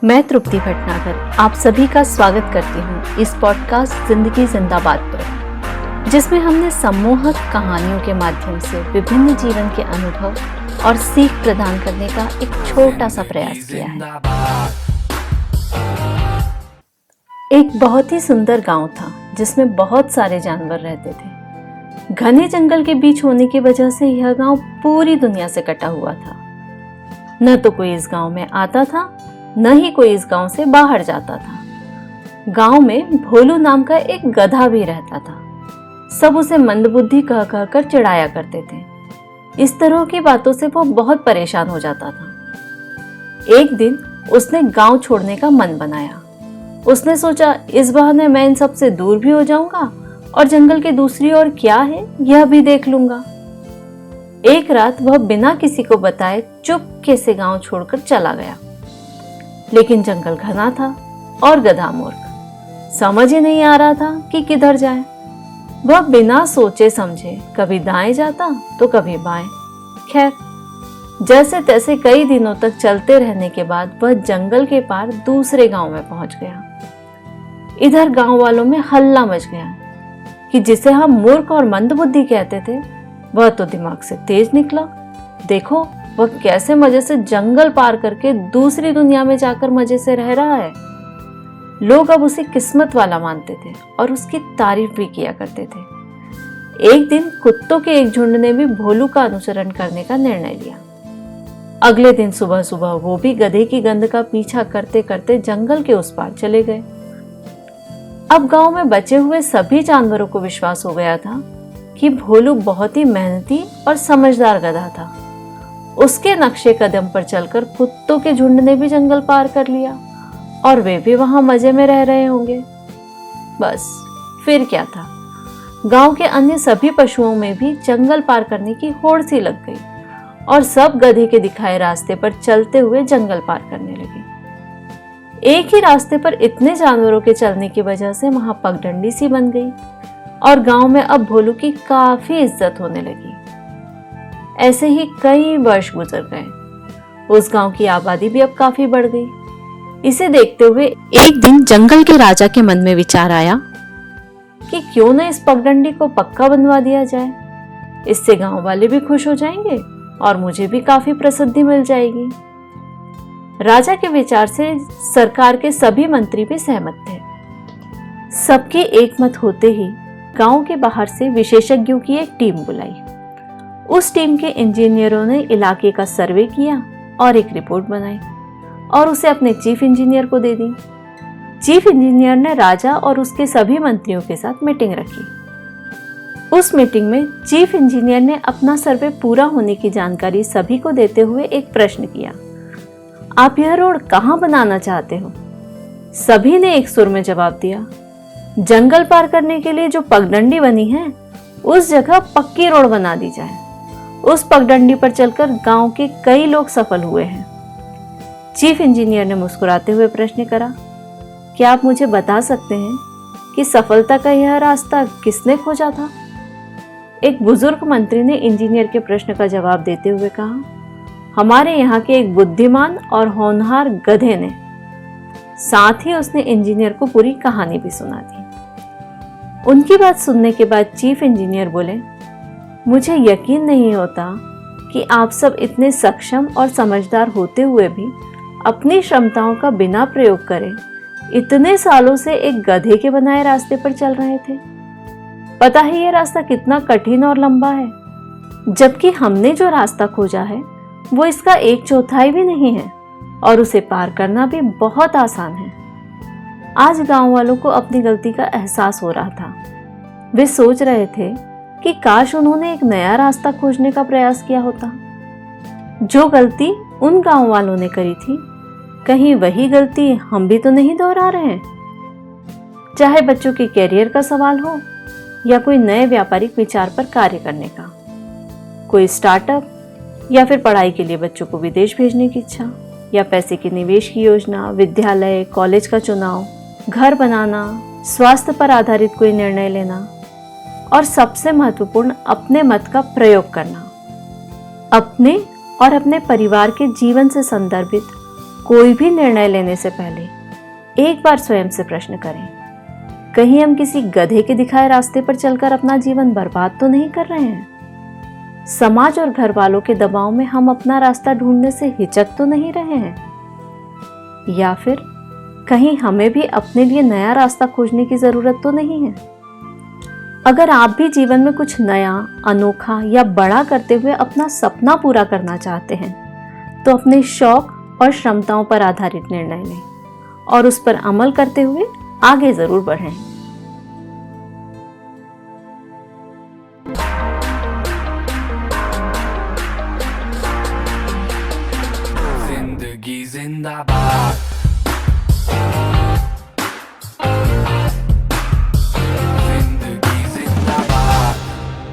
मैं तृप्ति भटनागर आप सभी का स्वागत करती हूँ इस पॉडकास्ट जिंदगी जिंदाबाद पर, जिसमें हमने सम्मोहक कहानियों के माध्यम से विभिन्न जीवन के अनुभव और सीख प्रदान करने का एक छोटा सा प्रयास किया है। एक बहुत ही सुंदर गांव था जिसमें बहुत सारे जानवर रहते थे। घने जंगल के बीच होने की वजह से यह गांव पूरी दुनिया से कटा हुआ था। न तो कोई इस गांव में आता था, न ही कोई इस गांव से बाहर जाता था। गांव में भोलू नाम का एक गधा भी रहता था। सब उसे मंदबुद्धि कह कर चिढ़ाया करते थे। इस तरह की बातों से वो बहुत परेशान हो जाता था। एक दिन उसने गांव छोड़ने का मन बनाया। उसने सोचा, इस बहाने मैं इन सब से दूर भी हो जाऊंगा और जंगल के दूसरी ओर क्या है यह भी देख लूंगा। एक रात वह बिना किसी को बताए चुपके से गांव छोड़कर चला गया। लेकिन जंगल घना था और गधा मूर्ख, समझ ही नहीं आ रहा था कि किधर जाए। वह बिना सोचे समझे कभी दाएं जाता तो कभी बाएं। खैर, जैसे तैसे कई दिनों तक चलते रहने के बाद वह जंगल के पार दूसरे गांव में पहुंच गया। इधर गांव वालों में हल्ला मच गया कि जिसे हम मूर्ख और मंदबुद्धि कहते थे वह तो दिमाग से तेज निकला। देखो, वह कैसे मजे से जंगल पार करके दूसरी दुनिया में जाकर मजे से रह रहा है। लोग अब उसे किस्मत वाला मानते थे और उसकी तारीफ भी किया करते थे। एक दिन कुत्तों के एक झुंड ने भी भोलू का अनुसरण करने का निर्णय लिया। अगले दिन सुबह सुबह वो भी गधे की गंध का पीछा करते करते जंगल के उस पार चले गए। अब गांव में बचे हुए सभी जानवरों को विश्वास हो गया था कि भोलू बहुत ही मेहनती और समझदार गधा था। उसके नक्शे कदम पर चलकर कुत्तों के झुंड ने भी जंगल पार कर लिया और वे भी वहां मजे में रह रहे होंगे। बस फिर क्या था, गांव के अन्य सभी पशुओं में भी जंगल पार करने की होड़ सी लग गई और सब गधे के दिखाए रास्ते पर चलते हुए जंगल पार करने लगे। एक ही रास्ते पर इतने जानवरों के चलने की वजह से वहां पगडंडी सी बन गई और गांव में अब भोलू की काफी इज्जत होने लगी। ऐसे ही कई वर्ष गुजर गए। उस गांव की आबादी भी अब काफी बढ़ गई। इसे देखते हुए एक दिन जंगल के राजा के मन में विचार आया कि क्यों न इस पगडंडी को पक्का बनवा दिया जाए। इससे गांव वाले भी खुश हो जाएंगे और मुझे भी काफी प्रसिद्धि मिल जाएगी। राजा के विचार से सरकार के सभी मंत्री भी सहमत थे। सबके एक मत होते ही गांव के बाहर से विशेषज्ञों की एक टीम बुलाई। उस टीम के इंजीनियरों ने इलाके का सर्वे किया और एक रिपोर्ट बनाई और उसे अपने चीफ इंजीनियर को दे दी। चीफ इंजीनियर ने राजा और उसके सभी मंत्रियों के साथ मीटिंग रखी। उस मीटिंग में चीफ इंजीनियर ने अपना सर्वे पूरा होने की जानकारी सभी को देते हुए एक प्रश्न किया, आप यह रोड कहां बनाना चाहते हो? सभी ने एक सुर में जवाब दिया, जंगल पार करने के लिए जो पगडंडी बनी है उस जगह पक्की रोड बना दी जाए। उस पगडंडी पर चलकर गांव के कई लोग सफल हुए हैं। चीफ इंजीनियर ने मुस्कुराते हुए प्रश्न करा, क्या आप मुझे बता सकते हैं कि सफलता का यह रास्ता किसने खोजा था? एक बुजुर्ग मंत्री ने इंजीनियर के प्रश्न का जवाब देते हुए कहा, हमारे यहाँ के एक बुद्धिमान और होनहार गधे ने। साथ ही उसने इंजीनियर को पूरी कहानी भी सुना दी। उनकी बात सुनने के बाद चीफ इंजीनियर बोले, मुझे यकीन नहीं होता कि आप सब इतने सक्षम और समझदार होते हुए भी अपनी क्षमताओं का बिना प्रयोग करे इतने सालों से एक गधे के बनाए रास्ते पर चल रहे थे। पता है ये रास्ता कितना कठिन और लंबा है, जबकि हमने जो रास्ता खोजा है वो इसका 1/4 भी नहीं है और उसे पार करना भी बहुत आसान है। आज गांव वालों को अपनी गलती का एहसास हो रहा था। वे सोच रहे थे कि काश उन्होंने एक नया रास्ता खोजने का प्रयास किया होता। जो गलती उन गांव वालों ने करी थी, कहीं वही गलती हम भी तो नहीं दोहरा रहे हैं। चाहे बच्चों के कैरियर का सवाल हो या कोई नए व्यापारिक विचार पर कार्य करने का, कोई स्टार्टअप, या फिर पढ़ाई के लिए बच्चों को विदेश भेजने की इच्छा, या पैसे के निवेश की योजना, विद्यालय कॉलेज का चुनाव, घर बनाना, स्वास्थ्य पर आधारित कोई निर्णय लेना और सबसे महत्वपूर्ण अपने मत का प्रयोग करना। अपने और अपने परिवार के जीवन से संदर्भित कोई भी निर्णय लेने से पहले एक बार स्वयं से प्रश्न करें, कहीं हम किसी गधे के दिखाए रास्ते पर चलकर अपना जीवन बर्बाद तो नहीं कर रहे हैं? समाज और घर वालों के दबाव में हम अपना रास्ता ढूंढने से हिचक तो नहीं रहे हैं? या फिर कहीं हमें भी अपने लिए नया रास्ता खोजने की जरूरत तो नहीं है? अगर आप भी जीवन में कुछ नया, अनोखा या बड़ा करते हुए अपना सपना पूरा करना चाहते हैं, तो अपने शौक और क्षमताओं पर आधारित निर्णय लें और उस पर अमल करते हुए आगे जरूर बढ़ें।